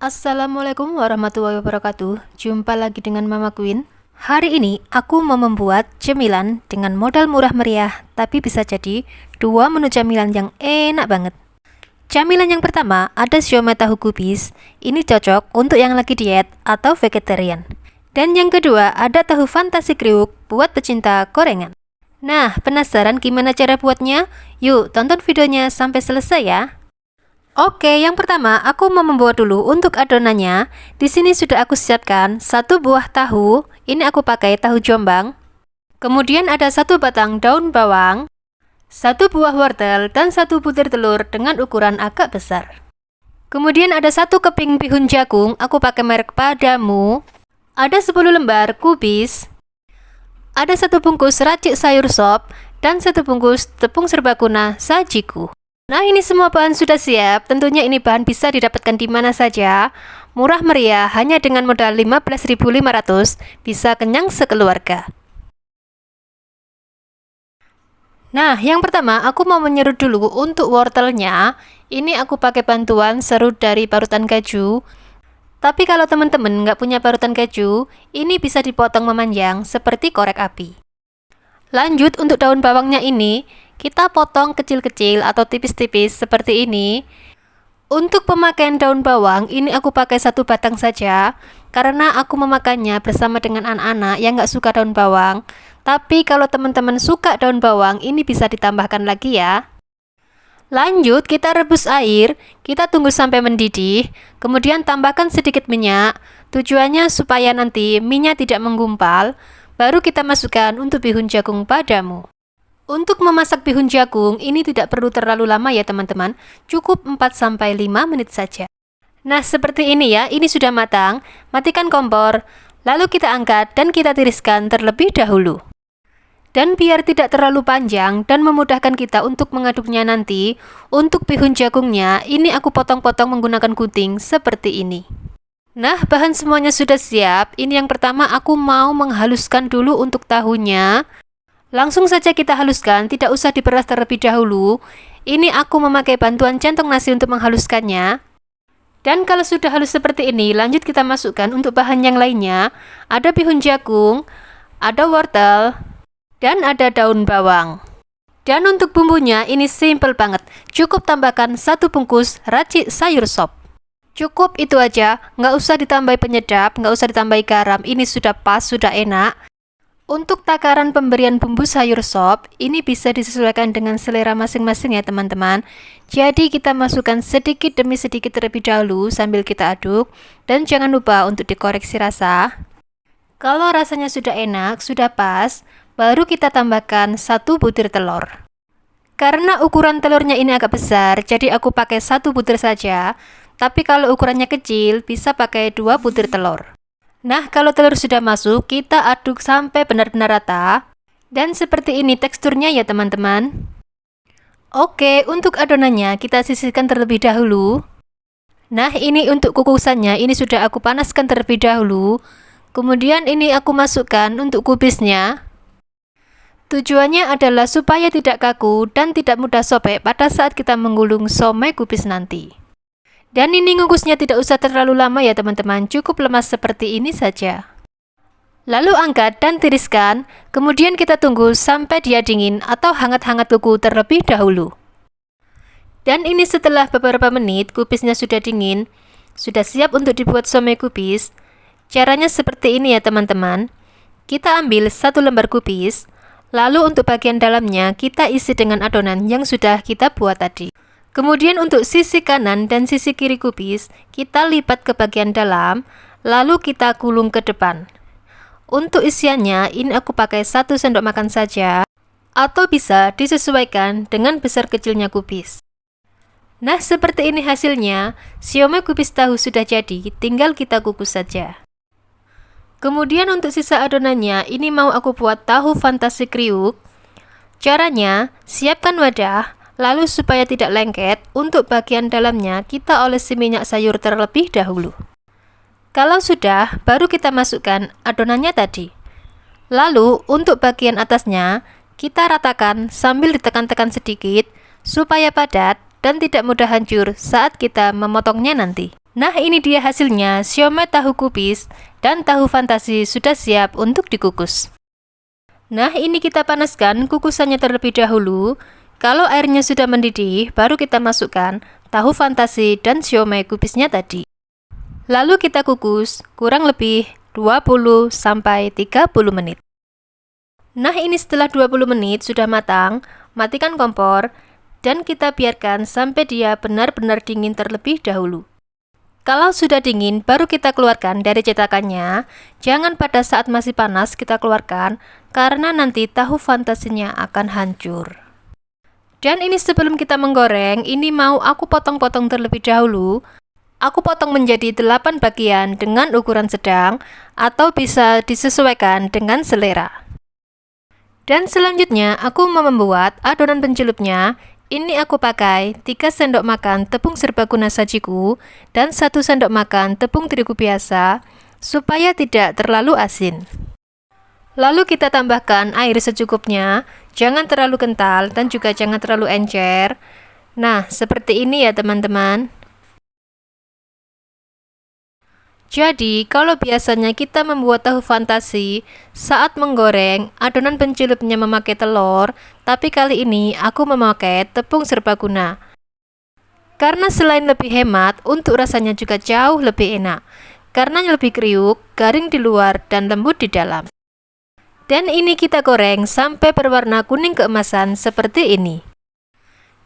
Assalamualaikum warahmatullahi wabarakatuh. Jumpa lagi dengan Mama Queen. Hari ini aku mau membuat cemilan dengan modal murah meriah, tapi bisa jadi dua menu camilan yang enak banget. Camilan yang pertama ada siomay tahu kubis. Ini cocok untuk yang lagi diet atau vegetarian. Dan yang kedua ada tahu fantasi kriuk buat pecinta gorengan. Nah, penasaran gimana cara buatnya? Yuk tonton videonya sampai selesai ya. Oke, yang pertama aku mau membuat dulu untuk adonannya. Di sini sudah aku siapkan satu buah tahu. Ini aku pakai tahu Jombang. Kemudian ada satu batang daun bawang, satu buah wortel, dan satu butir telur dengan ukuran agak besar. Kemudian ada satu keping bihun jagung. Aku pakai merek Padamu. Ada 10 lembar kubis. Ada satu bungkus racik sayur sop dan satu bungkus tepung serbaguna sajiku. Nah, ini semua bahan sudah siap. Tentunya ini bahan bisa didapatkan di mana saja. Murah meriah, hanya dengan modal 15.500 bisa kenyang sekeluarga. Nah, yang pertama aku mau menyerut dulu untuk wortelnya. Ini aku pakai bantuan serut dari parutan keju. Tapi kalau teman-teman nggak punya parutan keju, ini bisa dipotong memanjang seperti korek api. Lanjut untuk daun bawangnya ini, kita potong kecil-kecil atau tipis-tipis seperti ini. Untuk pemakaian daun bawang, ini aku pakai satu batang saja, karena aku memakannya bersama dengan anak-anak yang nggak suka daun bawang. Tapi kalau teman-teman suka daun bawang, ini bisa ditambahkan lagi ya. Lanjut, kita rebus air, kita tunggu sampai mendidih, kemudian tambahkan sedikit minyak. Tujuannya supaya nanti minyak tidak menggumpal. Baru kita masukkan untuk bihun jagung Padamu. Untuk memasak bihun jagung, ini tidak perlu terlalu lama ya teman-teman, cukup 4-5 menit saja. Nah, seperti ini ya, ini sudah matang. Matikan kompor, lalu kita angkat dan kita tiriskan terlebih dahulu. Dan biar tidak terlalu panjang dan memudahkan kita untuk mengaduknya nanti, untuk bihun jagungnya, ini aku potong-potong menggunakan gunting seperti ini. Nah, bahan semuanya sudah siap. Ini yang pertama aku mau menghaluskan dulu untuk tahunya. Langsung saja kita haluskan, tidak usah diperas terlebih dahulu. Ini aku memakai bantuan centong nasi untuk menghaluskannya. Dan kalau sudah halus seperti ini, lanjut kita masukkan untuk bahan yang lainnya. Ada bihun jagung, ada wortel, dan ada daun bawang. Dan untuk bumbunya ini simple banget. Cukup tambahkan satu bungkus racik sayur sop. Cukup itu aja, nggak usah ditambah penyedap, nggak usah ditambah garam, ini sudah pas, sudah enak. Untuk takaran pemberian bumbu sayur sop, ini bisa disesuaikan dengan selera masing-masing ya teman-teman. Jadi kita masukkan sedikit demi sedikit terlebih dahulu sambil kita aduk, dan jangan lupa untuk dikoreksi rasa. Kalau rasanya sudah enak, sudah pas, baru kita tambahkan satu butir telur. Karena ukuran telurnya ini agak besar, jadi aku pakai satu butir saja. Tapi kalau ukurannya kecil, bisa pakai 2 butir telur. Nah, kalau telur sudah masuk, kita aduk sampai benar-benar rata. Dan seperti ini teksturnya ya teman-teman. Oke, untuk adonannya kita sisihkan terlebih dahulu. Nah, ini untuk kukusannya, ini sudah aku panaskan terlebih dahulu. Kemudian ini aku masukkan untuk kubisnya. Tujuannya adalah supaya tidak kaku dan tidak mudah sobek pada saat kita menggulung siomay kubis nanti. Dan ini ngukusnya tidak usah terlalu lama ya teman-teman, cukup lemas seperti ini saja. Lalu angkat dan tiriskan, kemudian kita tunggu sampai dia dingin atau hangat-hangat kuku terlebih dahulu. Dan ini setelah beberapa menit kubisnya sudah dingin, sudah siap untuk dibuat siomay kubis. Caranya seperti ini ya teman-teman. Kita ambil satu lembar kubis, lalu untuk bagian dalamnya kita isi dengan adonan yang sudah kita buat tadi. Kemudian untuk sisi kanan dan sisi kiri kubis, kita lipat ke bagian dalam, lalu kita gulung ke depan. Untuk isiannya, ini aku pakai 1 sendok makan saja, atau bisa disesuaikan dengan besar kecilnya kubis. Nah, seperti ini hasilnya, siomay kubis tahu sudah jadi, tinggal kita kukus saja. Kemudian untuk sisa adonannya, ini mau aku buat tahu fantasi kriuk. Caranya, siapkan wadah. Lalu supaya tidak lengket, untuk bagian dalamnya kita olesi minyak sayur terlebih dahulu. Kalau sudah, baru kita masukkan adonannya tadi. Lalu untuk bagian atasnya, kita ratakan sambil ditekan-tekan sedikit supaya padat dan tidak mudah hancur saat kita memotongnya nanti. Nah, ini dia hasilnya, siomay tahu kubis dan tahu fantasi sudah siap untuk dikukus. Nah, ini kita panaskan kukusannya terlebih dahulu. Kalau airnya sudah mendidih, baru kita masukkan tahu fantasi dan siomay kubisnya tadi. Lalu kita kukus kurang lebih 20-30 menit. Nah, ini setelah 20 menit sudah matang, matikan kompor dan kita biarkan sampai dia benar-benar dingin terlebih dahulu. Kalau sudah dingin, baru kita keluarkan dari cetakannya. Jangan pada saat masih panas kita keluarkan, karena nanti tahu fantasinya akan hancur. Dan ini sebelum kita menggoreng, ini mau aku potong-potong terlebih dahulu. Aku potong menjadi 8 bagian dengan ukuran sedang, atau bisa disesuaikan dengan selera. Dan selanjutnya, aku mau membuat adonan pencelupnya. Ini aku pakai 3 sendok makan tepung serbaguna sajiku dan 1 sendok makan tepung terigu biasa supaya tidak terlalu asin. Lalu kita tambahkan air secukupnya, jangan terlalu kental dan juga jangan terlalu encer. Nah, seperti ini ya teman-teman. Jadi, kalau biasanya kita membuat tahu fantasi saat menggoreng, adonan pencelupnya memakai telur, tapi kali ini aku memakai tepung serbaguna. Karena selain lebih hemat, untuk rasanya juga jauh lebih enak. Karena lebih kriuk, garing di luar, dan lembut di dalam. Dan ini kita goreng sampai berwarna kuning keemasan seperti ini.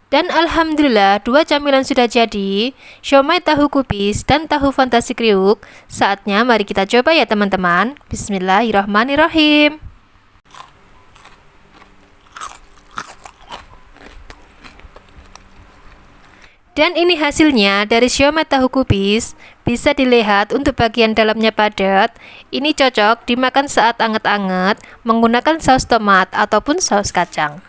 Dan alhamdulillah 2 camilan sudah jadi, siomay tahu kubis dan tahu fantasi kriuk. Saatnya mari kita coba ya teman-teman. Bismillahirrahmanirrahim. Dan ini hasilnya dari siomay tahu kubis. Bisa dilihat untuk bagian dalamnya padat. Ini cocok dimakan saat anget-anget menggunakan saus tomat ataupun saus kacang.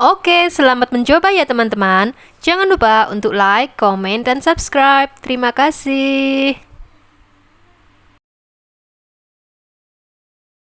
Oke, selamat mencoba ya teman-teman. Jangan lupa untuk like, komen, dan subscribe. Terima kasih.